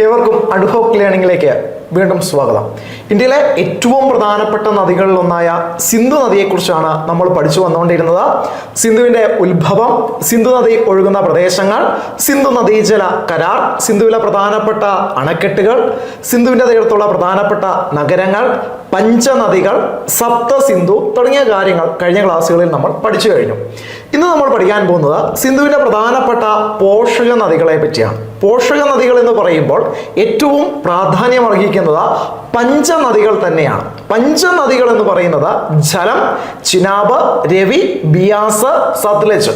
ഏവർക്കും അഡ്ഹോക്ക് ലേണിംഗിലേക്ക് വീണ്ടും സ്വാഗതം. ഇന്ത്യയിലെ ഏറ്റവും പ്രധാനപ്പെട്ട നദികളിലൊന്നായ സിന്ധു നദിയെക്കുറിച്ചാണ് നമ്മൾ പഠിച്ചു വന്നുകൊണ്ടിരുന്നത്. സിന്ധുവിന്റെ ഉത്ഭവം, സിന്ധു നദി ഒഴുകുന്ന പ്രദേശങ്ങൾ, സിന്ധു നദീജല കരാർ, സിന്ധുവിലെ പ്രധാനപ്പെട്ട അണക്കെട്ടുകൾ, സിന്ധുവിന്റെ തീരത്തുള്ള പ്രധാനപ്പെട്ട നഗരങ്ങൾ, പഞ്ചനദികൾ, സപ്ത സിന്ധു തുടങ്ങിയ കാര്യങ്ങൾ കഴിഞ്ഞ ക്ലാസ്സുകളിൽ നമ്മൾ പഠിച്ചു കഴിഞ്ഞു. ഇന്ന് നമ്മൾ പഠിക്കാൻ പോകുന്നത് സിന്ധുവിന്റെ പ്രധാനപ്പെട്ട പോഷക നദികളെ പറ്റിയാണ്. പോഷക നദികൾ എന്ന് പറയുമ്പോൾ ഏറ്റവും പ്രാധാന്യം അർഹിക്കുന്നത് പഞ്ചനദികൾ തന്നെയാണ്. പഞ്ചനദികൾ എന്ന് പറയുന്നത് ജലം, ചിനാബ്, രവി, ബിയാസ്, സത്ലജ്,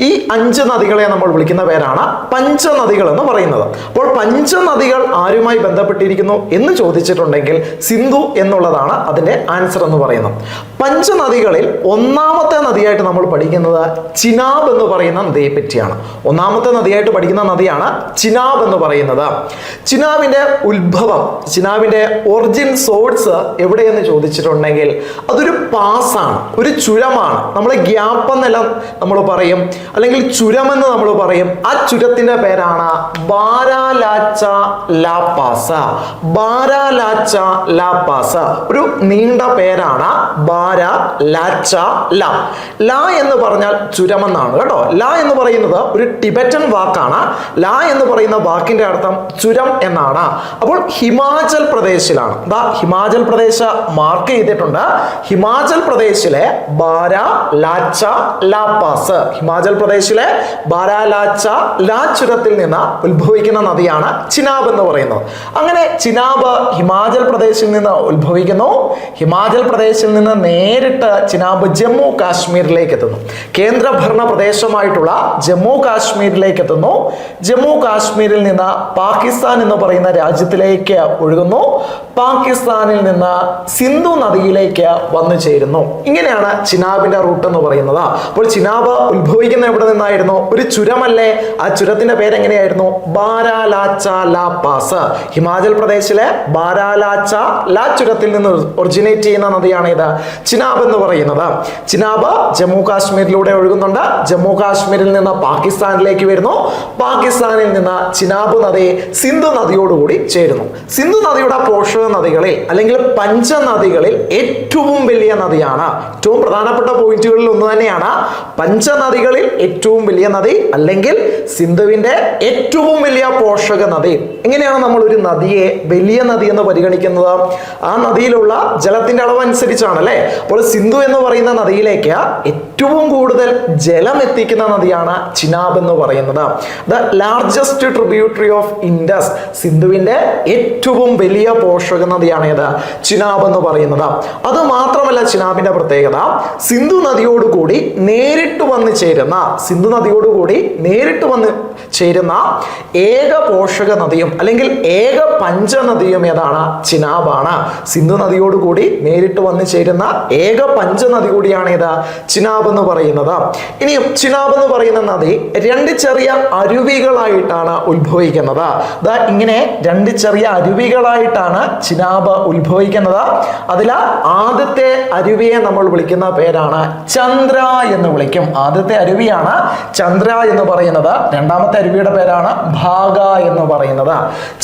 ഈ 5 നദികളെ നമ്മൾ വിളിക്കുന്ന പേരാണ് പഞ്ചനദികൾ എന്ന് പറയുന്നത്. അപ്പോൾ പഞ്ചനദികൾ ആരുമായി ബന്ധപ്പെട്ടിരിക്കുന്നു എന്ന് ചോദിച്ചിട്ടുണ്ടെങ്കിൽ സിന്ധു എന്നുള്ളതാണ് അതിന്റെ ആൻസർ എന്ന് പറയുന്നത്. പഞ്ചനദികളിൽ ഒന്നാമത്തെ നദിയായിട്ട് നമ്മൾ പഠിക്കുന്നത് ചിനാബ് എന്ന് പറയുന്ന നദിയെ പറ്റിയാണ്. ഒന്നാമത്തെ നദിയായിട്ട് പഠിക്കുന്ന നദിയാണ് ചിനാബ് എന്ന് പറയുന്നത്. ചിനാബിന്റെ ഉത്ഭവം, ചിനാബിന്റെ ഒറിജിൻ സോഴ്സ് എവിടെയെന്ന് ചോദിച്ചിട്ടുണ്ടെങ്കിൽ അതൊരു പാസാണ്, ഒരു ചുരമാണ്. നമ്മൾ ഗ്യാപ്പ് എന്നെല്ലാം നമ്മൾ പറയും, അല്ലെങ്കിൽ ചുരമെന്ന് നമ്മൾ പറയും. ആ ചുരത്തിന്റെ പേരാണ് ബാരാലാച്ച ലാ പാസ്. ബാരാലാച്ച ലാ പാസ് ഒരു നീണ്ട പേരാണ്. ബാരാലാച്ച ലാ. ലാ എന്ന് പറഞ്ഞാൽ ചുരമെന്നാണ് കേട്ടോ. ലാ എന്ന് പറയുന്നത് ഒരു ടിബറ്റൻ വാക്കാണ്. ലാ എന്ന് പറയുന്ന വാക്കിന്റെ അർത്ഥം ചുരം എന്നാണ്. അപ്പോൾ ഹിമാചൽ പ്രദേശിലാണ്, ഹിമാചൽ പ്രദേശ് മാർക്ക് ചെയ്തിട്ടുണ്ട്. ഹിമാചൽ പ്രദേശിലെ ബാരാലാച്ച ലാ പാസ്, ഹിമാചൽ പ്രദേശിലെ ബാരാലാച്ച ലാ ചുരത്തിൽ നിന്ന് ഉത്ഭവിക്കുന്ന നദിയാണ് ചിനാബ് എന്ന് പറയുന്നത്. അങ്ങനെ ചിനാബ് ഹിമാചൽ പ്രദേശിൽ നിന്ന് ഉത്ഭവിക്കുന്നു. ഹിമാചൽ പ്രദേശിൽ നിന്ന് നേരിട്ട് ചിനാബ് ജമ്മു കാശ്മീരിലേക്ക് എത്തുന്നു. കേന്ദ്രഭരണ പ്രദേശമായിട്ടുള്ള ജമ്മു കാശ്മീരിലേക്ക് എത്തുന്നു. ജമ്മു കാശ്മീരിൽ നിന്ന് പാകിസ്ഥാൻ എന്ന് പറയുന്ന രാജ്യത്തിലേക്ക് ഒഴുകുന്നു. പാകിസ്ഥാനിൽ നിന്ന് സിന്ധു നദിയിലേക്ക് വന്നു ചേരുന്നു. ഇങ്ങനെയാണ് ചിനാബിന്റെ റൂട്ട് എന്ന് പറയുന്നത്. അപ്പോൾ ചിനാബ് ഉത്ഭവിക്കുന്ന എവിടെ നിന്നായിരുന്നു? ഒരു ചുരമല്ലേ? ആ ചുരത്തിന്റെ പേരെങ്ങനെയായിരുന്നു? ബാരാലാച്ച ലാ പാസ്. ഹിമാചൽ പ്രദേശിലെ ബാരാലാച്ച ലാ ചുരത്തിൽ നിന്ന് ഒറിജിനേറ്റ് ചെയ്യുന്ന നദിയാണ് ഇത് ചിനാബ് എന്ന് പറയുന്നത്. ചിനാബ് ജമ്മു കാശ്മീരിലൂടെ ഒഴുകുന്നുണ്ട്. ജമ്മു കാശ്മീരിൽ നിന്ന് പാകിസ്ഥാനിലേക്ക് വരുന്നു. പാകിസ്ഥാനിൽ നിന്ന് ചിനാബ് നദി സിന്ധു നദിയോടുകൂടി ചേരുന്നു. സിന്ധു നദിയുടെ പോഷക നദികളിൽ അല്ലെങ്കിൽ പഞ്ചനദികളിൽ ഏറ്റവും വലിയ നദിയാണ്. ഏറ്റവും പ്രധാനപ്പെട്ട പോയിന്റുകളിൽ ഒന്ന് തന്നെയാണ് പഞ്ചനദികളിൽ ഏറ്റവും വലിയ നദി അല്ലെങ്കിൽ സിന്ധുവിന്റെ ഏറ്റവും വലിയ പോഷക നദി. എങ്ങനെയാണ് നമ്മൾ ഒരു നദിയെ വലിയ നദി എന്ന് പരിഗണിക്കുന്നത്? ആ നദിയിലുള്ള ജലത്തിന്റെ അളവ് അനുസരിച്ചാണ് അല്ലെ. അപ്പോൾ സിന്ധു എന്ന് പറയുന്ന നദിയിലേക്ക് ഏറ്റവും കൂടുതൽ ജലം എത്തിക്കുന്ന നദിയാണ് ചിനാബ് എന്ന് പറയുന്നത്. The largest tributary of Indus, സിന്ധുവിന്റെ ഏറ്റവും വലിയ പോഷക നദിയാണ് ഏത്? ചിനാബ് എന്ന് പറയുന്നത്. അത് മാത്രമല്ല ചിനാബിന്റെ പ്രത്യേകത, സിന്ധു നദിയോടുകൂടി നേരിട്ട് വന്ന് ചേരുന്ന, സിന്ധു നദിയോടുകൂടി നേരിട്ട് വന്ന് ചേരുന്ന ഏക പോഷക നദിയും അല്ലെങ്കിൽ ഏക പഞ്ചനദിയും ഏതാണ്? ചിനാബാണ്. സിന്ധു നദിയോടുകൂടി നേരിട്ട് വന്ന് ചേരുന്ന ഏക പഞ്ചനദി കൂടിയാണ് ഏത്? ചിനാബ് എന്ന് പറയുന്നത്. ഇനിയും ചിനാബ് എന്ന് പറയുന്ന നദി 2 ചെറിയ അരുവികളായിട്ടാണ് ഉത്ഭവിക്കുന്നത്. ഇങ്ങനെ 2 ചെറിയ അരുവികളായിട്ടാണ് ചിനാബ് ഉത്ഭവിക്കുന്നത്. അതിൽ ആദ്യത്തെ അരുവിയെ നമ്മൾ വിളിക്കുന്ന പേരാണ് ചന്ദ്ര എന്ന് വിളിക്കും. ആദ്യത്തെ അരുവിയാണ് ചന്ദ്ര എന്ന് പറയുന്നത്. രണ്ടാമത്തെ അരുവിയുടെ പേരാണ് ഭാഗ എന്ന് പറയുന്നത്.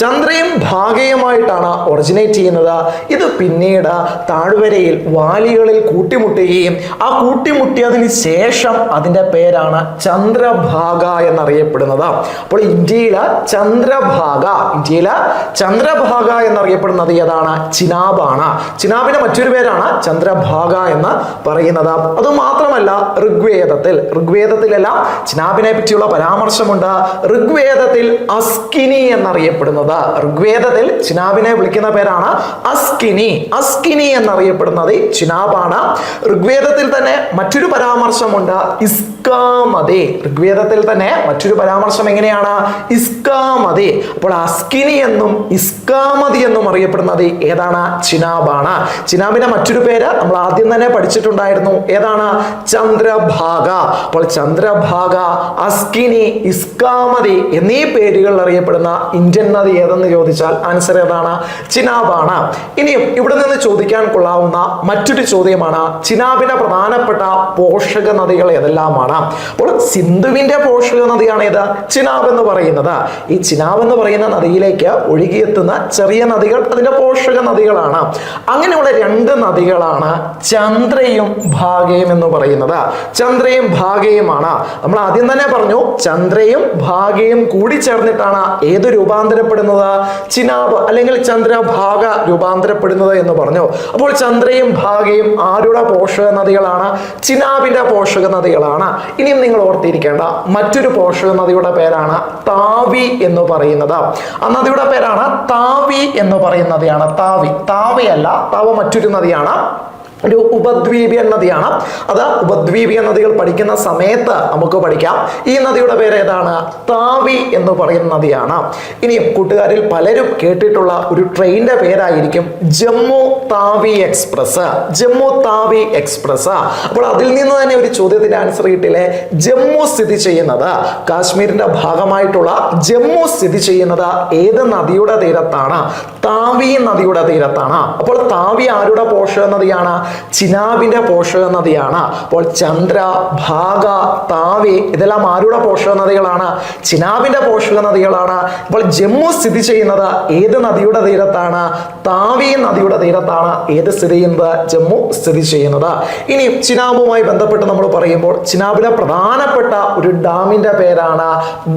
ചന്ദ്രയും ഭാഗയുമായിട്ടാണ് ഒറിജിനേറ്റ് ചെയ്യുന്നത്. ഇത് പിന്നീട് താഴ്വരയിൽ വാലികളിൽ കൂട്ടിമുട്ടുകയും ആ കൂട്ടിമുട്ടിയതിന് ശേഷം അതിന്റെ പേരാണ് ചന്ദ്രഭാഗ എന്നറിയപ്പെടുന്നത്. അപ്പോൾ ഇന്ത്യയിലെ ചന്ദ്രഭാഗ എന്നറിയപ്പെടുന്നത് ഏതാണ്? ചിനാബാണ്. ചിനാബിന്റെ മറ്റൊരു പേരാണ് ചന്ദ്രഭാഗ എന്ന് പറയുന്നത്. അത് മാത്രമല്ല ഋഗ്വേദത്തിലെല്ലാം ചിനാബിനെ പറ്റിയുള്ള പരാമർശമുണ്ട്. ഋഗ്വേദത്തിൽ അസ്കിനി എന്നറിയപ്പെടുന്നത്, ഋഗ്വേദത്തിൽ ചിനാബിനെ വിളിക്കുന്ന പേരാണ് അസ്കിനി എന്നറിയപ്പെടുന്നത് ചിനാബാണ്. ഋഗ്വേദത്തിൽ തന്നെ മറ്റൊരു പരാമർശമുണ്ട് ഇസ്കാമതി. ഋഗ്വേദത്തിൽ തന്നെ മറ്റൊരു പരാമർശം എങ്ങനെയാണ്? ഇസ്കാമതി. അപ്പോൾ അസ്കിനി എന്നും ഇസ്കാമതി എന്നും അറിയപ്പെടുന്നത് ഏതാണ്? ചിനാബാണ്. ചിനാബിന്റെ മറ്റൊരു പേര് നമ്മൾ ആദ്യം തന്നെ പഠിച്ചിട്ടുണ്ടായിരുന്നു. ഏതാണ്? ചന്ദ്രഭാഗ. അപ്പോൾ ചന്ദ്രഭാഗ, അസ്കിനി, ഇസ്കാമതി എന്നീ പേരുകളിൽ അറിയപ്പെടുന്ന ഇന്ത്യൻ നദി ഏതെന്ന് ചോദിച്ചാൽ ആൻസർ ഏതാണ്? ചിനാബാണ്. ഇനിയും ഇവിടെ നിന്ന് ചോദിക്കാൻ കൊള്ളാവുന്ന മറ്റൊരു ചോദ്യമാണ് ചിനാബിന്റെ പ്രധാനപ്പെട്ട പോഷക നദികൾ ഏതെല്ലാമാണ്? അപ്പോൾ സിന്ധുവിന്റെ പോഷക നദിയാണ് ഏത്? ചിനാബ് എന്ന് പറയുന്നത്. ഈ ചിനാബ് എന്ന് പറയുന്ന നദിയിലേക്ക് ഒഴുകിയെത്തുന്ന ചെറിയ നദികൾ അതിന്റെ പോഷക നദികളാണ്. അങ്ങനെയുള്ള രണ്ട് നദികളാണ് ചന്ദ്രയും ഭാഗയും എന്ന് പറയുന്നത്. ചന്ദ്രയും ഭാഗയുമാണ്. നമ്മൾ ആദ്യം തന്നെ പറഞ്ഞു ചന്ദ്രയും ഭാഗയും കൂടി ചേർന്നിട്ടാണ് ഏത് രൂപാന്തരപ്പെടുന്നത്? ചിനാബ് അല്ലെങ്കിൽ ചന്ദ്രഭാഗ രൂപാന്തരപ്പെടുന്നത് എന്ന് പറഞ്ഞു. അപ്പോൾ ചന്ദ്രയും ഭാഗയും ആരുടെ പോഷക നദികളാണ്? ചിനാബിന്റെ പോഷക നദികളാണ്. ഇനിയും നിങ്ങൾ ഓർത്തിരിക്കേണ്ട മറ്റൊരു പോഷക നദിയുടെ പേരാണ് താവി എന്ന് പറയുന്നത്. ആ നദിയുടെ പേരാണ് താവി എന്ന് പറയുന്ന നദിയാണ്. താവി അല്ല, താവ മറ്റൊരു നദിയാണ്, ഒരു ഉപദ്വീപിയ നദിയാണ്. അത് ഉപദ്വീപിയ നദികൾ പഠിക്കുന്ന സമയത്ത് നമുക്ക് പഠിക്കാം. ഈ നദിയുടെ പേര് ഏതാണ്? താവി എന്ന് പറയുന്ന നദിയാണ്. ഇനിയും കൂട്ടുകാരിൽ പലരും കേട്ടിട്ടുള്ള ഒരു ട്രെയിനിന്റെ പേരായിരിക്കും ജമ്മു താവി എക്സ്പ്രസ്. ജമ്മു താവി എക്സ്പ്രസ്. അപ്പോൾ അതിൽ നിന്ന് തന്നെ ഒരു ചോദ്യത്തിന്റെ ആൻസർ കിട്ടില്ലേ? ജമ്മു സ്ഥിതി ചെയ്യുന്നത്, കാശ്മീരിന്റെ ഭാഗമായിട്ടുള്ള ജമ്മു സ്ഥിതി ചെയ്യുന്നത് ഏത് നദിയുടെ തീരത്താണ്? താവി നദിയുടെ തീരത്താണ്. അപ്പോൾ താവി ആരുടെ പോഷക നദിയാണ്? ചിനാബിന്റെ പോഷക നദിയാണ്. അപ്പോൾ ചന്ദ്ര, ഭാഗ, താവി ഇതെല്ലാം ആരുടെ പോഷക നദികളാണ്? ചിനാബിന്റെ പോഷക നദികളാണ്. അപ്പോൾ ജമ്മു സ്ഥിതി ചെയ്യുന്നത് ഏത് നദിയുടെ തീരത്താണ്? താവി നദിയുടെ തീരത്താണ് ഏത് സ്ഥിതി ചെയ്യുന്നത്? ജമ്മു സ്ഥിതി ചെയ്യുന്നത്. ഇനി ചിനാബുമായി ബന്ധപ്പെട്ട് നമ്മൾ പറയുമ്പോൾ ചിനാബിലെ പ്രധാനപ്പെട്ട ഒരു ഡാമിന്റെ പേരാണ്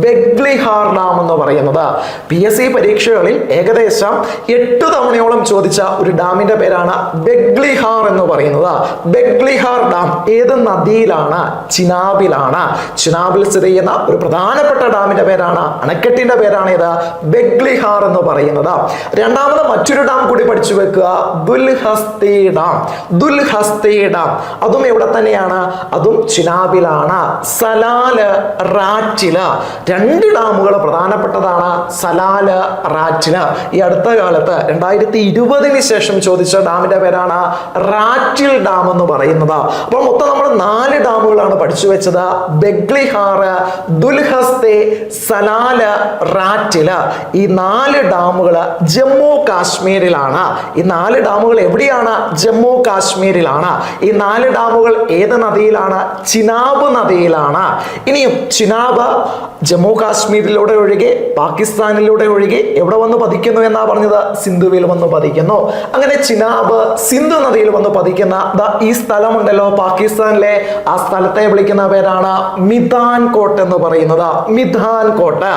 ബെഗ്ലിഹാർ ഡാം എന്ന് പറയുന്നത്. PSC പരീക്ഷകളിൽ ഏകദേശം 8 തവണയോളം ചോദിച്ച ഒരു ഡാമിന്റെ പേരാണ് ബെഗ്ലിഹാർ എന്ന് പറയുന്നത്. ബെഗ്ലിഹാർ ഡാം ഏത് നദിയിലാണ്? ചിനാബിലാണ്. ചിനാബിൽ സ്ഥിതി ചെയ്യുന്ന ഒരു പ്രധാനപ്പെട്ട ഡാമിന്റെ പേരാണ്, അണക്കെട്ടിന്റെ പേരാണ് ഏത്? ബെഗ്ലിഹാർ എന്ന് പറയുന്നത്. രണ്ടാമത് മറ്റൊരു ഡാം കൂടി പഠിച്ചു വെക്കുക, ദുൽഹസ്തി ഡാം. ദുൽഹസ്തി ഡാം അതും എവിടെ തന്നെയാണ്? അതും ചിനാബിലാണ്. സലാല്, റാറ്റില് രണ്ട് ഡാമുകൾ പ്രധാനപ്പെട്ടതാണ്. സലാല്, റാറ്റില്. ഈ അടുത്ത കാലത്ത് 2020 ശേഷം ചോദിച്ച ഡാമിന്റെ പേരാണ് റാറ്റിൽ ഡാം എന്ന് പറയുന്നത്. അപ്പോൾ മൊത്തം നമ്മൾ 4 ഡാമുകളാണ് പഠിച്ചു വെച്ചത്. ബെഗ്ലിഹാർ, ദുൽഹസ്തി, സലാല്, റാറ്റില്. ഈ 4 ഡാമുകൾ ജമ്മു കാശ്മീരിലാണ്. ഈ 4 ഡാമുകൾ എവിടെയാണ്? ജമ്മു കാശ്മീരിലാണ്. ഈ 4 ഡാമുകൾ ഏത് നദിയിലാണ്? ചിനാബ് നദിയിലാണ്. ഇനിയും ചിനാബ് ജമ്മു കാശ്മീരിലൂടെ ഒഴുകി പാകിസ്ഥാനിലൂടെ ഒഴുകി എവിടെ വന്ന് പതിക്കുന്നു എന്നാ പറഞ്ഞത്? സിന്ധുവിൽ വന്ന് പതിക്കുന്നു. അങ്ങനെ ചിനാബ് സിന്ധു നദിയിൽ വന്ന് പതിക്കുന്ന ഈ സ്ഥലമുണ്ടല്ലോ പാകിസ്ഥാനിലെ, ആ സ്ഥലത്തെ വിളിക്കുന്ന പേരാണ് മിതാൻ കോട്ട് എന്ന് പറയുന്നത്. മിതാൻ കോട്ട്.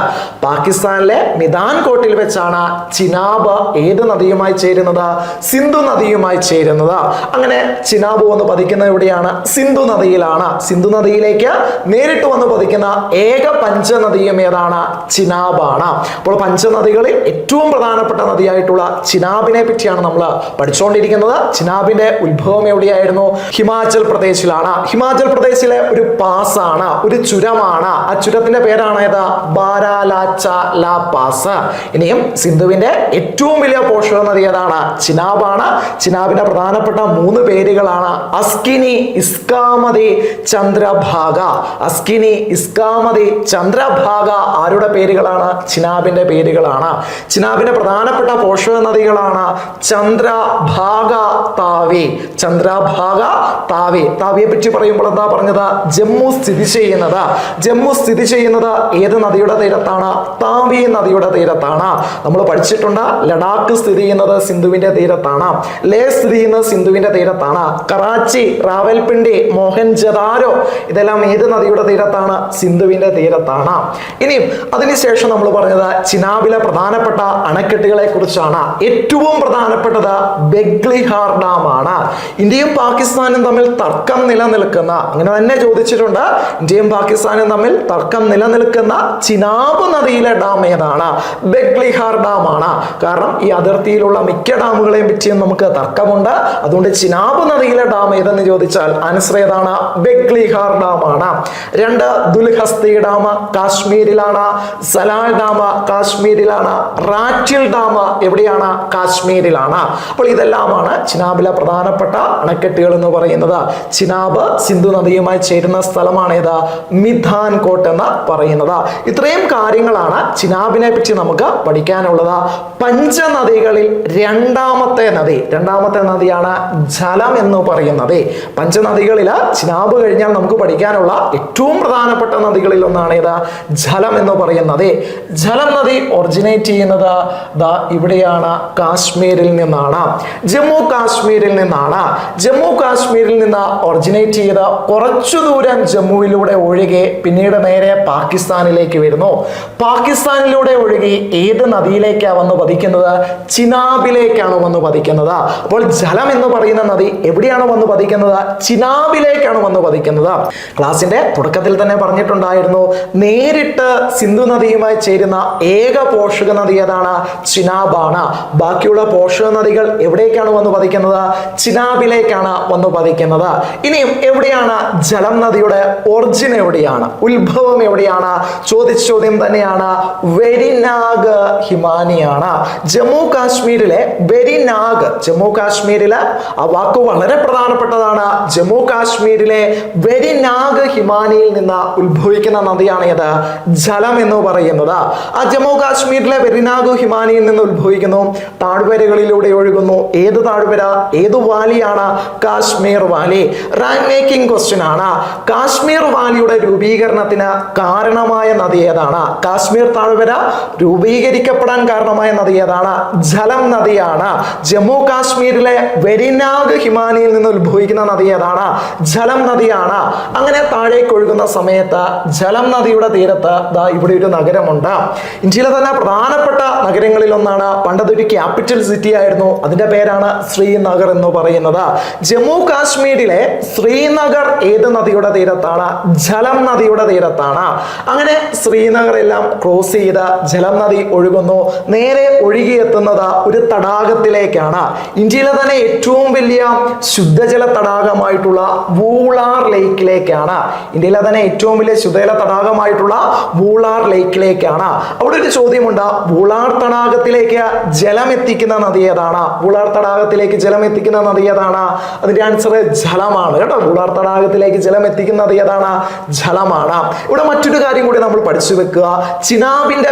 പാകിസ്ഥാനിലെ മിതാൻ കോട്ടിൽ വെച്ചാണ് ചിനാബ് ഏത് നദിയുമായി ചേരുന്നത്? സിന്ധു നദിയുമായി ചേരുന്നത്. അങ്ങനെ ചിനാബ് വന്ന് പതിക്കുന്നത് എവിടെയാണ്? സിന്ധു നദിയിലാണ്. സിന്ധു നദിയിലേക്ക് നേരിട്ട് വന്ന് പതിക്കുന്ന ഏക പഞ്ചനദിയും ഏതാണ്? ചിനാബാണ്. അപ്പോൾ പഞ്ചനദികളിൽ ഏറ്റവും പ്രധാനപ്പെട്ട നദിയായിട്ടുള്ള ചിനാബിനെ പറ്റിയാണ് നമ്മൾ പഠിച്ചുകൊണ്ടിരിക്കുന്നത്. ചിനാബിന്റെ ഉത്ഭവം എവിടെയായിരുന്നു? ഹിമാചൽ പ്രദേശിലാണ്. ഹിമാചൽ പ്രദേശിലെ ഒരു പാസാണ്, ഒരു ചുരമാണ്. ആ ചുരത്തിന്റെ പേരാണ് ഏതാ? ബാരാലാച്ചാല പാസ്. ഇനിയും സിന്ധുവിന്റെ ഏറ്റവും വലിയ പോഷക നദി ഏതാണ്? ചിനാബാണ്. ചിനാബിന്റെ പ്രധാനപ്പെട്ട 3 പേരുകളാണ് അസ്കിനി, ഇസ്കാമതി, ചന്ദ്രഭാഗ. അസ്കിനി, ഇസ്കാമതി, ചന്ദ്രഭാഗ ആരുടെ പേരുകളാണ്? ചിനാബിന്റെ പേരുകളാണ്. ചിനാബിന്റെ പ്രധാനപ്പെട്ട പോഷക നദികളാണ് ചന്ദ്രഭാഗ, താവി. ചന്ദ്രഭാഗ, താവി. താവിയെ പറ്റി പറയുമ്പോൾ എന്താ പറഞ്ഞത്? ജമ്മു സ്ഥിതി ചെയ്യുന്നത്. ജമ്മു സ്ഥിതി ചെയ്യുന്നത് ഏത് നദിയുടെ തീരത്താണ്? താവി നദിയുടെ തീരത്താണ്. നമ്മൾ പഠിച്ചിട്ടുണ്ട് ലഡാക്ക് സ്ഥിതി ചെയ്യുന്നത് സിന്ധുവിന്റെ തീരത്താണ്. ലേ സ്ഥിതി ചെയ്യുന്നത് സിന്ധുവിന്റെ തീരത്താണ്. കറാച്ചി, റാവൽപിണ്ടി, മോഹൻജദാരോ ഇതെല്ലാം ഏത് നദിയുടെ തീരത്താണ്? സിന്ധുവിന്റെ തീരത്താണ്. ഇനിയും അതിനുശേഷം നമ്മൾ പറഞ്ഞത് ചിനാബിലെ പ്രധാനപ്പെട്ട അണക്കെട്ടുകളെ കുറിച്ചാണ്. ഏറ്റവും പ്രധാനപ്പെട്ടത് ബെഗ്ലിഹാർ ഡാം ആണ്. ഇന്ത്യയും പാകിസ്ഥാനും തമ്മിൽ തർക്കം നിലനിൽക്കുന്ന, അങ്ങനെ തന്നെ ചോദിച്ചിട്ടുണ്ട്, ഇന്ത്യയും പാകിസ്ഥാനും തമ്മിൽ തർക്കം നിലനിൽക്കുന്ന ചിനാബ് നദിയിലെ ഡാം ഏതാണ്? ബെഗ്ലിഹാർ ഡാം ആണ്. കാരണം ഈ അതിർത്തിയിലുള്ള മിക്ക ഡാമുകളെയും പറ്റിയും നമുക്ക് തർക്കമുണ്ട്. അതുകൊണ്ട് ചിനാബ് നദിയിലെ ഡാം ഏതെന്ന് ചോദിച്ചാൽ ആൻസർ ഏതാണ്? ബെഗ്ലിഹാർ ഡാം ആണ്. 2 ദുൽഹസ്തി ഡാം കാശ്മീരിലാണ്. സലാൽ ഡാം കാശ്മീരിലാണ്. റാറ്റിൽ ഡാം എവിടെയാണ്? കാശ്മീരിലാണ്. അപ്പോൾ ഇതെല്ലാമാണ് ചിനാബിലെ പ്രധാനപ്പെട്ട പ്രധാനപ്പെട്ട അണക്കെട്ടുകൾ എന്ന് പറയുന്നത്. ചിനാബ് സിന്ധു നദിയുമായി ചേരുന്ന സ്ഥലമാണ് ഏത്? മിഥാൻ കോട്ട് എന്ന് പറയുന്നത്. ഇത്രയും കാര്യങ്ങളാണ് ചിനാബിനെ പറ്റി നമുക്ക് പഠിക്കാനുള്ളത്. പഞ്ചനദികളിൽ രണ്ടാമത്തെ നദിയാണ് ജലം എന്ന് പറയുന്നത്. പഞ്ചനദികളിൽ ചിനാബ് കഴിഞ്ഞാൽ നമുക്ക് പഠിക്കാനുള്ള ഏറ്റവും പ്രധാനപ്പെട്ട നദികളിൽ ഒന്നാണ് ഏത്? ജലം എന്ന് പറയുന്നത്. ജലം നദി ഒറിജിനേറ്റ് ചെയ്യുന്നത് ഇവിടെയാണ്, കാശ്മീരിൽ നിന്നാണ്, ജമ്മു കാശ്മീരിൽ നിന്നാണ്. ജമ്മു കാശ്മീരിൽ നിന്ന് ഒറിജിനേറ്റ് ചെയ്ത് കുറച്ചു ദൂരം ജമ്മുവിലൂടെ ഒഴുകി പിന്നീട് നേരെ പാകിസ്ഥാനിലേക്ക് വരുന്നു. പാകിസ്ഥാനിലൂടെ ഒഴുകി ഏത് നദിയിലേക്കാണ് വന്ന് പതിക്കുന്നത്? ചിനാബിലേക്കാണ് വന്ന് പതിക്കുന്നത്. അപ്പോൾ ജലം എന്ന് പറയുന്ന നദി എവിടെയാണ് വന്ന് പതിക്കുന്നത്? ചിനാബിലേക്കാണ് വന്ന് പതിക്കുന്നത്. ക്ലാസിന്റെ തുടക്കത്തിൽ തന്നെ പറഞ്ഞിട്ടുണ്ടായിരുന്നു, നേരിട്ട് സിന്ധു നദിയുമായി ചേരുന്ന ഏക പോഷക നദി ഏതാണ്? ചിനാബാണ്. ബാക്കിയുള്ള പോഷക നദികൾ എവിടേക്കാണ് വന്ന് പതിക്കുന്നത്? ചിനാബിലേക്കാണ് വന്ന് പതിക്കുന്നത്. ഇനിയും എവിടെയാണ് ജലം നദിയുടെ ഒറിജിൻ? എവിടെയാണ് ഉത്ഭവം? എവിടെയാണ്? ചോദിച്ച ചോദ്യം തന്നെയാണ്. വെരിനാഗ് ഹിമാനിയാണ്. ജമ്മു കാശ്മീരിലെ വെരിനാഗ്, ജമ്മു കാശ്മീരിലെ ആ വാക്ക് വളരെ പ്രധാനപ്പെട്ടതാണ്. ജമ്മു കാശ്മീരിലെ വെരിനാഗ് ഹിമാനിയിൽ നിന്ന് ഉത്ഭവിക്കുന്ന നദിയാണ് ഏത്? ജലം എന്ന് പറയുന്നത്. ആ ജമ്മു കാശ്മീരിലെ വെരിനാഗ് ഹിമാനിയിൽ നിന്ന് ഉത്ഭവിക്കുന്നു, താഴ്വരകളിലൂടെ ഒഴുകുന്നു. ഏത് താഴ്വര? ഏത് വാലിയാണ്? Kashmir valley. Rank making question ആണ്. കാശ്മീർ വാലിയുടെ രൂപീകരണത്തിന് കാരണമായ നദി ഏതാണ്? കാശ്മീർ താഴ്വര രൂപീകരിക്കപ്പെടാൻ കാരണമായ നദി ഏതാണ്? ജലം നദിയാണ്. ജമ്മു കാശ്മീരിലെ വെരിനാഗ് ഹിമാനിയിൽ നിന്ന് ഉത്ഭവിക്കുന്ന നദി ഏതാണ്? ജലം നദിയാണ്. അങ്ങനെ താഴേക്ക് ഒഴുകുന്ന സമയത്ത് ജലം നദിയുടെ തീരത്ത് ഇവിടെ ഒരു നഗരമുണ്ട്. ഇന്ത്യയിലെ തന്നെ പ്രധാനപ്പെട്ട നഗരങ്ങളിൽ ഒന്നാണ്. പണ്ടതൊരു ക്യാപിറ്റൽ സിറ്റി ആയിരുന്നു. അതിന്റെ പേരാണ് ശ്രീനഗർ എന്ന് പറയുന്നത്. ജമ്മു കാശ്മീരിലെ ശ്രീനഗർ ഏത് നദിയുടെ തീരത്താണ്? ജലം നദിയുടെ തീരത്താണ്. അങ്ങനെ ശ്രീനഗർ എല്ലാം ക്രോസ് ചെയ്ത് ജലം നദി ഒഴുകുന്നു. നേരെ ഒഴുകിയെത്തുന്നത് ഒരു തടാകത്തിലേക്കാണ്. ഇന്ത്യയിലെ തന്നെ ഏറ്റവും വലിയ ശുദ്ധജല തടാകമായിട്ടുള്ള വൂളാർ ലേക്കിലേക്കാണ്. ഇന്ത്യയിലെ തന്നെ ഏറ്റവും വലിയ ശുദ്ധജല തടാകമായിട്ടുള്ള വൂളാർ ലേക്കിലേക്കാണ്. അവിടെ ഒരു ചോദ്യമുണ്ട്, വൂളാർ തടാകത്തിലേക്ക് ജലം എത്തിക്കുന്ന നദി ഏതാണ്? വൂളാർ തടാകത്തിലേക്ക് ജലം എത്തിക്കുന്ന നദി ഏതാണ്? അതിന്റെ ആൻസർ ജലമാണ് കേട്ടോ. വൂളാർ തടാകത്തിലേക്ക് ജലം എത്തിക്കുന്ന നദി ഏതാണ്? ജലമാണ്. ഇവിടെ മറ്റൊരു കാര്യം കൂടി നമ്മൾ പഠിച്ചു വെക്കുക. ചിനാബിന്റെ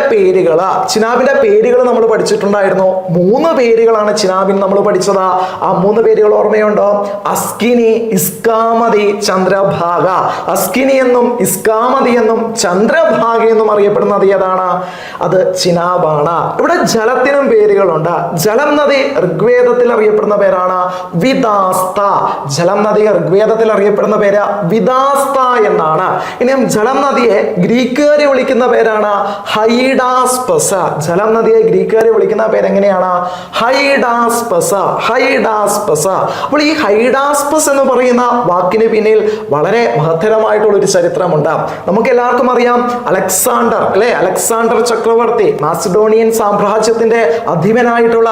പേരുകൾ നമ്മൾ പഠിച്ചിട്ടുണ്ടായിരുന്നു. 3 പേരുകളാണ് ചിനാബിന് നമ്മൾ പഠിച്ചത്. ആ 3 പേരുകൾ ഓർമ്മയുണ്ടോ? അസ്കിനി, ഇസ്കാമതി, ചന്ദ്രഭാഗ. അസ്കിനി എന്നും ഇസ്കാമതി എന്നും ചന്ദ്രഭാഗ എന്നും അറിയപ്പെടുന്ന നദി ഏതാണ്? അത് ചിനാബാണ്. ഇവിടെ ജലത്തിനും പേരുകളുണ്ട്. ജലം നദി ഋഗ്വേദത്തിൽ അറിയപ്പെടുന്ന പേരാണ് വിദാസ്ത. ജലം നദി ഋഗ്വേദത്തിൽ അറിയപ്പെടുന്ന പേര് വിദാസ്ത എന്നാണ്. ഇനിയും ജലം നദിയെ ഗ്രീക്കുകാരെ വിളിക്കുന്ന പേരാണ് ഹൈഡാസ്പസ്. ജലം നദിയെ ഗ്രീക്കുകാരെ വിളിക്കുന്ന പേര് എങ്ങനെയാണ്? ഹൈഡാസ്പസ്. അപ്പോൾ ഈ ഹൈഡാസ്പസ് എന്ന് പറയുന്ന വാക്കിന് പിന്നിൽ വളരെ മഹത്തരമായിട്ടുള്ള ഒരു ചരിത്രമുണ്ട്. നമുക്ക് എല്ലാവർക്കും അറിയാം, അലക്സാണ്ടർ അല്ലെ, അലക്സാണ്ടർ ചക്രവർത്തി, മാസിഡോണിയൻ സാമ്രാജ്യത്തിന്റെ അധിപനായിട്ടുള്ള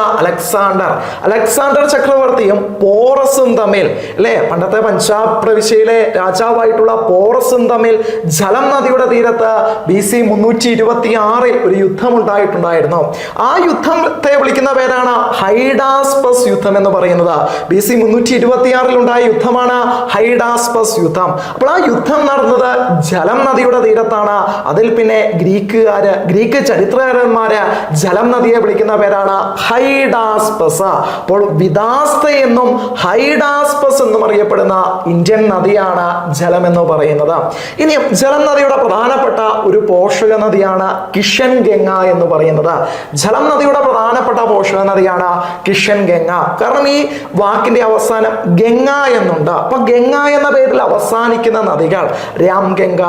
അലക്സാണ്ടർ ചക്രവർത്തിയും പോറസും തമ്മിൽ അല്ലെ, പണ്ടത്തെ പഞ്ചാബ് പ്രവിശ്യയിലെ രാജാവായിട്ടുള്ള പോറസും തമ്മിൽ ജലം നദിയുടെ തീരത്ത് BC 326 ഒരു യുദ്ധം ഉണ്ടായിട്ടുണ്ടായിരുന്നു. ആ യുദ്ധത്തെ വിളിക്കുന്ന പേരാണ് ഹൈഡാസ്പസ് യുദ്ധം എന്ന് പറയുന്നത്. BC 326 ഉണ്ടായ യുദ്ധമാണ് ഹൈഡാസ്പസ് യുദ്ധം. അപ്പോൾ ആ യുദ്ധം നടന്നത് ജലം നദിയുടെ തീരത്താണ്. അതിൽ പിന്നെ ഗ്രീക്ക് ചരിത്രകാരന്മാര് ജലം നദിയെ വിളിക്കുന്ന പേരാണ് ഹൈഡാസ്പസ്. അപ്പോൾ വിദാസ്ത എന്നും ഹൈഡാസ്പസ് എന്നും അറിയപ്പെടുന്ന ഇന്ത്യൻ നദിയാണ് ജലം എന്ന് പറയുന്നത്. ഇനി ജലം നദിയുടെ പ്രധാനപ്പെട്ട ഒരു പോഷക നദിയാണ് കിഷൻ ഗംഗ എന്ന് പറയുന്നത്. ജലം നദിയുടെ പ്രധാനപ്പെട്ട പോഷക നദിയാണ് കിഷൻ ഗംഗ. കാരണം ഈ വാക്കിന്റെ അവസാനം ഗംഗ എന്നുണ്ട്. അപ്പൊ ഗംഗ എന്ന പേരിൽ അവസാനിക്കുന്ന നദികൾ രാംഗംഗ,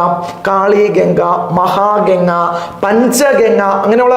കാളിഗംഗ, മഹാഗംഗ, പഞ്ചഗംഗ അങ്ങനെയുള്ള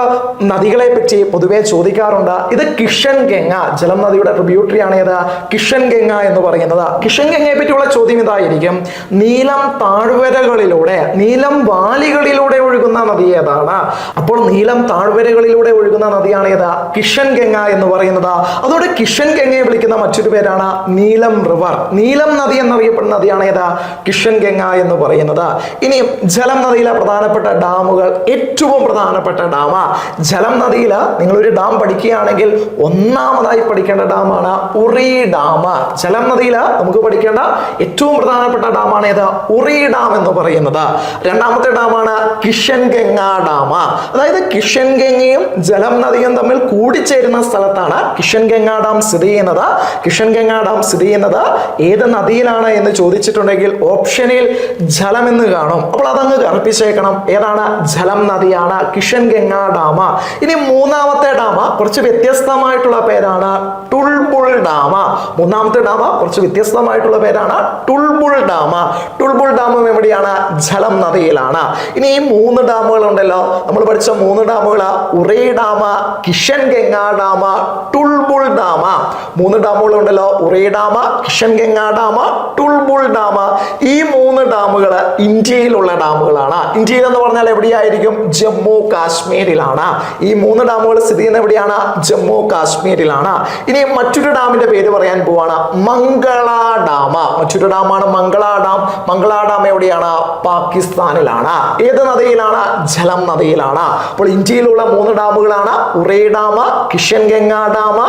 നദികളെ പറ്റി പൊതുവെ ചോദിക്കാറുണ്ട്. ഇത് കിഷൻ ഗംഗ, ജലം നദിയുടെ ട്രിബ്യൂട്ടറി ആണ് ഏത്? കിഷൻ ഗംഗ എന്ന് പറയുന്നത്. കിഷൻ ഗംഗയെ പറ്റിയുള്ള ചോദ്യം ഇതായിരിക്കും, നീലം താഴ്വരകളിലൂടെ താഴ്വരകളിലൂടെ, നീലം വാലികളിലൂടെ ഒഴുകുന്ന നദി ഏതാണ്? അപ്പോൾ നീലം താഴ്വരകളിലൂടെ ഒഴുകുന്ന നദിയാണ് ഏത്? കിഷൻ ഗംഗ എന്ന് പറയുന്നത്. അതോടെ കിഷൻ ഗംഗയെ വിളിക്കുന്ന മറ്റൊരു പേരാണ് നീലം റിവർ. നീലം നദി എന്നറിയപ്പെടുന്ന നദിയാണ് ഏത്? കിഷൻ ഗംഗ എന്ന് പറയുന്നത്. ഇനി ജലം നദിയിലെ പ്രധാനപ്പെട്ട ഡാമുകൾ. ഏറ്റവും പ്രധാനപ്പെട്ട ഡാം ജലം നദിയിൽ നിങ്ങളൊരു ഡാം പഠിക്കുകയാണെങ്കിൽ ഒന്നാമതായി പഠിക്കേണ്ട ഡാമാണ് ഉറി ഡാം. ജലം നദിയിൽ നമുക്ക് പഠിക്കേണ്ട ഏറ്റവും പ്രധാനപ്പെട്ട ഡാമാണ് ഏത്? ഉറി ഡാം എന്ന് പറയുന്നത്. രണ്ടാമത്തെ ഡാമാണ് കിഷൻ ഗംഗ ഡാം. അതായത് കിഷൻ ഗംഗയും ജലം നദിയും തമ്മിൽ കൂടിച്ചേരുന്ന സ്ഥലത്താണ് കിഷൻ ഗംഗ ഡാം സ്ഥിതി ചെയ്യുന്നത്. കിഷൻ ഗംഗ ഡാം സ്ഥിതി ചെയ്യുന്നത് ഏത് നദിയിലാണ് എന്ന് ചോദിച്ചിട്ടുണ്ടെങ്കിൽ ഓപ്ഷനിൽ ജലം എന്ന് കാണും. അപ്പോൾ അതങ്ങ് കറുപ്പിച്ചേക്കണം. ഏതാണ്? ജലം നദിയാണ് കിഷൻ ഗംഗ ഡാം. ഇനി മൂന്നാമത്തെ ഡാം കുറച്ച് വ്യത്യസ്തമായിട്ടുള്ള പേരാണ് ടുൾബുൾ ഡാം. മൂന്നാമത്തെ ഡാം കുറച്ച് വ്യത്യസ്തമായിട്ടുള്ള പേരാണ് ടുൾബുൾ ഡാം. ടുൾബുൾ ഡാമും എവിടെയാണ്? ജലം നദിയിലാണ്. ഇനി ഈ 3 ഡാമുകൾ ഉണ്ടല്ലോ, നമ്മൾ പഠിച്ച 3 ഡാമുകൾ Uri dam, Kishanganga dam, Tulbul dam. 3 ഡാമുകൾ ഉണ്ടല്ലോ, Uri dam, Kishanganga dam, Tulbul dam. ഈ 3 ഡാമുകൾ ഇന്ത്യയിലുള്ള ഡാമുകളാണ്. ഇന്ത്യയിൽ എന്ന് പറഞ്ഞാൽ എവിടെയായിരിക്കും? ജമ്മു കാശ്മീരിലാണ്. ഈ 3 ഡാമുകൾ സ്ഥിതി ചെയ്യുന്ന എവിടെയാണ്? ജമ്മു കാശ്മീരിലാണ്. ഇനി മറ്റൊരു ഡാമിന്റെ പേര് പറയാൻ പോവാണ്, മംഗള ഡാം. മറ്റൊരു ഡാമാണ് മംഗള ഡാം. മംഗള ഡാം എവിടെയാണ്? പാകിസ്ഥാനിലാണ്. ഏത് നദിയിലാണ്? ജലം നദിയിലാണ്. അപ്പോൾ ഇന്ത്യയിലുള്ള 3 ഡാമുകളാണ് Uri dam, Kishanganga dam,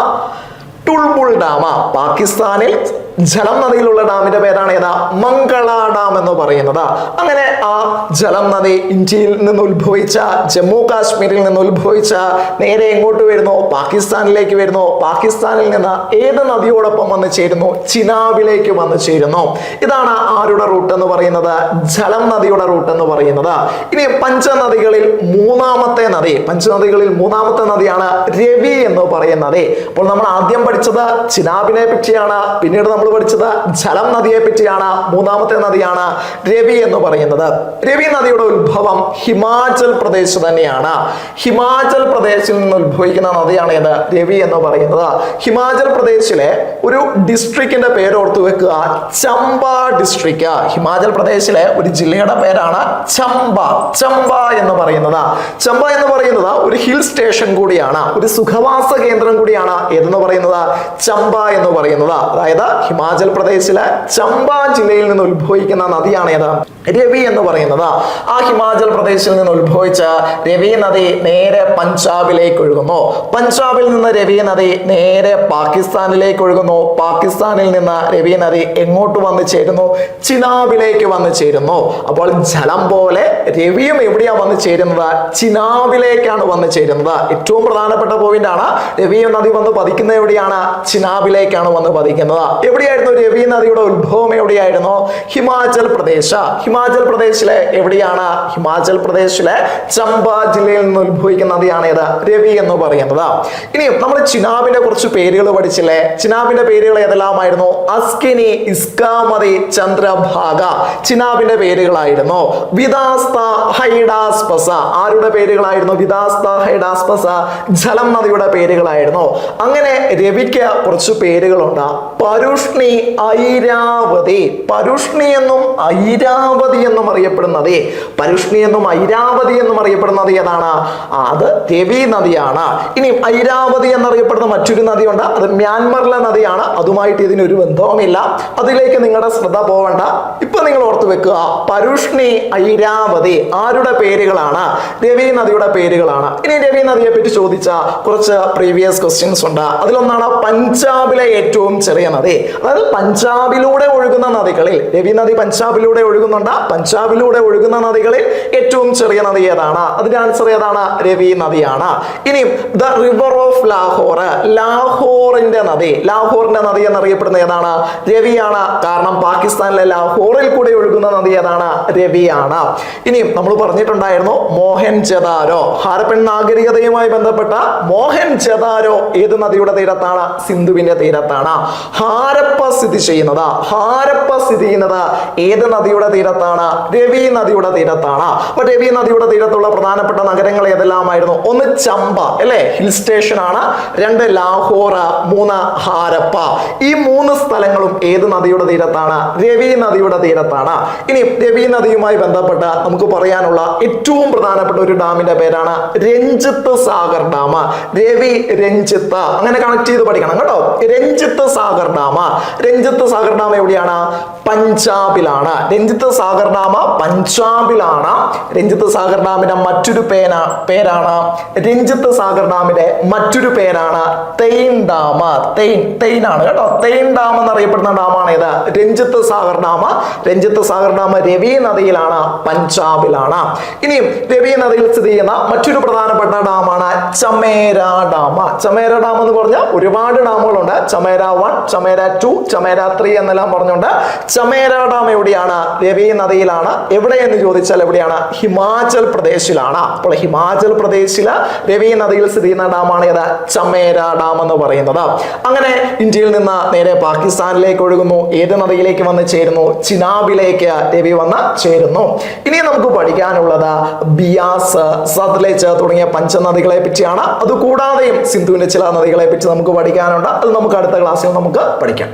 Tulbul dam. പാകിസ്ഥാനിൽ ജലം നദിയിലുള്ള ഡാമിന്റെ പേരാണ് ഏതാ? മംഗള ഡാം എന്ന് പറയുന്നത്. അങ്ങനെ ആ ജലം നദി ഇന്ത്യയിൽ നിന്ന് ഉത്ഭവിച്ച, ജമ്മു കാശ്മീരിൽ നിന്ന് ഉത്ഭവിച്ച നേരെ എങ്ങോട്ട് വരുന്നു? പാകിസ്ഥാനിലേക്ക് വരുന്നു. പാകിസ്ഥാനിൽ നിന്ന് ഏത് നദിയോടൊപ്പം വന്ന് ചേരുന്നു? ചിനാബിലേക്ക് വന്ന് ചേരുന്നു. ഇതാണ് ആരുടെ റൂട്ട് എന്ന് പറയുന്നത്? ജലം നദിയുടെ റൂട്ട് എന്ന് പറയുന്നത്. ഇനി പഞ്ചനദികളിൽ മൂന്നാമത്തെ നദിയാണ് രവി എന്ന് പറയുന്നത്. അപ്പോൾ നമ്മൾ ആദ്യം പഠിച്ചത് ചിനാബിനെ പറ്റിയാണ്. പിന്നീട് നമ്മൾ പഠിച്ചത് ജലം നദിയെ പറ്റിയാണ്. മൂന്നാമത്തെ നദിയാണ് രവി എന്ന് പറയുന്നത്. രവി നദിയുടെ ഉത്ഭവം ഹിമാചൽ പ്രദേശ് തന്നെയാണ്. ഹിമാചൽ പ്രദേശിൽ നിന്ന് ഉത്ഭവിക്കുന്ന നദിയാണ് ഏത്? രവി എന്ന് പറയുന്നത്. ഹിമാചൽ പ്രദേശിലെ ഒരു ഡിസ്ട്രിക്റ്റിന്റെ പേര് ഓർത്തു വെക്കുക, ചമ്പ ഡിസ്ട്രിക്ട്. ഹിമാചൽ പ്രദേശിലെ ഒരു ജില്ലയുടെ പേരാണ് ചമ്പ എന്ന് പറയുന്നത്. ചമ്പ എന്ന് പറയുന്നത് ഒരു ഹിൽ സ്റ്റേഷൻ കൂടിയാണ്, ഒരു സുഖവാസ കേന്ദ്രം കൂടിയാണ്. ഏതെന്ന് പറയുന്നത്? ചമ്പ എന്ന് പറയുന്നത്. അതായത് ഹിമാചൽ പ്രദേശിലെ ചമ്പ ജില്ലയിൽ നിന്ന് ഉത്ഭവിക്കുന്ന നദിയാണ് ഏത്? രവി എന്ന് പറയുന്നത്. ആ ഹിമാചൽ പ്രദേശിൽ നിന്ന് ഉത്ഭവിച്ച രവി നദി നേരെ പഞ്ചാബിലേക്ക് ഒഴുകുന്നു. പഞ്ചാബിൽ നിന്ന് രവി നദി നേരെ പാകിസ്ഥാനിലേക്ക് ഒഴുകുന്നു. പാകിസ്ഥാനിൽ നിന്ന് രവി നദി എങ്ങോട്ട് വന്ന് ചേരുന്നു? ചിനാബിലേക്ക് വന്ന് ചേരുന്നു. അപ്പോൾ ജലം പോലെ രവിയും എവിടെയാ വന്ന് ചേരുന്നത്? ചിനാബിലേക്കാണ് വന്ന് ചേരുന്നത്. ഏറ്റവും പ്രധാനപ്പെട്ട പോയിന്റ് ആണ്. രവി നദി വന്ന് പതിക്കുന്നത് എവിടെയാണ്? ചിനാബിലേക്കാണ് വന്ന് പതിക്കുന്നത്. എവിടെയായിരുന്നു രവി നദിയുടെ ഉത്ഭവം? എവിടെയായിരുന്നു? ഹിമാചൽ പ്രദേശ്. ഹിമാചൽ പ്രദേശിലെ എവിടെയാണ്? ഹിമാചൽ പ്രദേശിലെ ചമ്പ ജില്ലയിൽ നിന്ന് ഉത്ഭവിക്കുന്ന നദിയാണ് ഏത്? രവി എന്ന് പറയുന്നത്. ഇനി നമ്മൾ ചിനാബിന്റെ കുറച്ച് പേരുകൾ പഠിച്ചില്ലേ? ചിനാബിന്റെ പേരുകൾ ഏതെല്ലാമായിരുന്നു? അസ്കിനി, ഇസ്കാമതി, ചന്ദ്രഭാഗ ചിനാബിന്റെ പേരുകളായിരുന്നു. വിദാസ്ത, ഹൈഡാസ്പസ ആരുടെ പേരുകളായിരുന്നു? വിദാസ്ത, ഹൈഡാസ്പസ ജലം നദിയുടെ പേരുകളായിരുന്നു. അങ്ങനെ രവിക്ക് കുറച്ച് പേരുകളുണ്ട്. പരുഷ്ണി, ഐരാവതി. പരുഷ്ണി എന്നും ഐരാവതി എന്നും അറിയപ്പെടുന്നത്, പരുഷ്ണി എന്നും ഐരാവതി എന്നും അറിയപ്പെടുന്നത് ഏതാണ്? അത് രവി നദിയാണ്. ഇനി ഐരാവതി എന്നറിയപ്പെടുന്ന മറ്റൊരു നദിയുണ്ട്, അത് മ്യാൻമറിലെ നദിയാണ്. അതുമായിട്ട് ഇതിനൊരു ബന്ധവുമില്ല. അതിലേക്ക് നിങ്ങളുടെ ശ്രദ്ധ പോവണ്ട. ഇപ്പൊ നിങ്ങൾ ഓർത്തു വെക്കുക, പരുഷ്ണി, ഐരാവതി ആരുടെ പേരുകളാണ്? രവി നദിയുടെ പേരുകളാണ്. ഇനി രവി നദിയെ പറ്റി ചോദിച്ച കുറച്ച് പ്രീവിയസ് ക്വസ്റ്റ്യൻസ് ഉണ്ട്. അതിലൊന്നാണ് പഞ്ചാബിലെ ഏറ്റവും ചെറിയ നദി. അതായത് പഞ്ചാബിലൂടെ ഒഴുകുന്ന നദികളിൽ, രവി നദി പഞ്ചാബിലൂടെ ഒഴുകുന്നുണ്ട്. പഞ്ചാബിലൂടെ ഒഴുകുന്ന നദികളിൽ ഏറ്റവും ചെറിയ നദി ഏതാണ്? അതിന്റെ ആൻസർ ഏതാണ്? രവി നദിയാണ്. ഇനി ദ റിവർ ഓഫ് ലാഹോർ, ലാഹോറിന്റെ നദി എന്നറിയപ്പെടുന്ന ഏതാണ്? രവിയാണ്. കാരണം പാകിസ്ഥാനിലെ ലാഹോറിൽ കൂടെ ഒഴുകുന്ന നദി ഏതാണ്? രവിയാണ്. ഇനി നമ്മൾ പറഞ്ഞിട്ടുണ്ടായിരുന്നു മോഹൻജദാരോ, ഹാരപ്പൻ നാഗരികതയുമായി ബന്ധപ്പെട്ട മോഹൻജദാരോ ഏത് നദിയുടെ തീരത്താണ്? സിന്ധുവിന്റെ തീരത്താണ്. ഹാരപ്പൻ ഹാരപ്പ സ്ഥിതി ചെയ്യുന്നത്? ഹാരപ്പ സ്ഥിതി ചെയ്യുന്നത് ഏത് നദിയുടെ തീരത്താണ്? രവി നദിയുടെ തീരത്താണ്. അപ്പൊ രവി നദിയുടെ തീരത്തുള്ള പ്രധാനപ്പെട്ട നഗരങ്ങൾ ഏതെല്ലാമായിരുന്നു? ഒന്ന് ചമ്പ അല്ലെ, ഹിൽ സ്റ്റേഷൻ ആണ്. 2 ലാഹോർ, 3 ഹാരപ്പ. ഈ 3 സ്ഥലങ്ങളും ഏത് നദിയുടെ തീരത്താണ്? രവി നദിയുടെ തീരത്താണ്. ഇനി രവി നദിയുമായി ബന്ധപ്പെട്ട് നമുക്ക് പറയാനുള്ള ഏറ്റവും പ്രധാനപ്പെട്ട ഒരു ഡാമിന്റെ പേരാണ് രഞ്ജിത്ത് സാഗർ ഡാം. രവി രഞ്ജിത്ത് അങ്ങനെ കണക്ട് ചെയ്ത് പഠിക്കണം കേട്ടോ. രഞ്ജിത്ത് സാഗർ ഡാം. രഞ്ജിത്ത് സാഗർ ഡാം എവിടെയാണ്? പഞ്ചാബിലാണ്. രഞ്ജിത്ത് സാഗർ ഡാം പഞ്ചാബിലാണ്. രഞ്ജിത്ത് സാഗർ ഡാമിന്റെ മറ്റൊരു പേരാണ് രഞ്ജിത്ത് സാഗർ ഡാമിന്റെ മറ്റൊരു പേരാണ് തെയ്ൻ ഡാം. തെയ്ൻ ആണ് കേട്ടോ. തെയ്ൻ ഡാം എന്നറിയപ്പെടുന്ന ഡാമാണ് ഏത്? രഞ്ജിത്ത് സാഗർ ഡാം. രഞ്ജിത്ത് സാഗർ ഡാം രവി നദിയിലാണ്, പഞ്ചാബിലാണ്. ഇനിയും രവി നദിയിൽ സ്ഥിതി ചെയ്യുന്ന മറ്റൊരു പ്രധാനപ്പെട്ട ഡാമാണ് ചമേര ഡാം. ചമേര ഡാം എന്ന് പറഞ്ഞാൽ ഒരുപാട് ഡാമുകളുണ്ട്. ചമേര 1, ചമേര 2, ചമേര 3 എന്നെല്ലാം പറഞ്ഞുകൊണ്ട് ചമേര ഡാം എവിടെയാണ്? രവി നദിയിലാണ്. എവിടെയെന്ന് ചോദിച്ചാൽ എവിടെയാണ്? ഹിമാചൽ പ്രദേശിലാണ്. അപ്പോൾ ഹിമാചൽ പ്രദേശില് രവി നദിയിൽ സ്ഥിതി ചെയ്യുന്ന ഡാമാണ് ഏത്? ചമേര ഡാം എന്ന് പറയുന്നത്. അങ്ങനെ ഇന്ത്യയിൽ നിന്ന് നേരെ പാകിസ്ഥാനിലേക്ക് ഒഴുകുന്നു. ഏത് നദിയിലേക്ക് വന്ന് ചേരുന്നു? ചിനാബിലേക്ക് രവി വന്ന് ചേരുന്നു. ഇനി നമുക്ക് പഠിക്കാനുള്ളത് ബിയാസ്, സത്ലജ് തുടങ്ങിയ പഞ്ചനദികളെ പറ്റിയാണ്. അതുകൂടാതെയും സിന്ധുവിന്റെ ചില നദികളെ പറ്റി നമുക്ക് പഠിക്കാനുണ്ട്. അത് നമുക്ക് അടുത്ത ക്ലാസ്സിൽ നമുക്ക് പഠിക്കാം.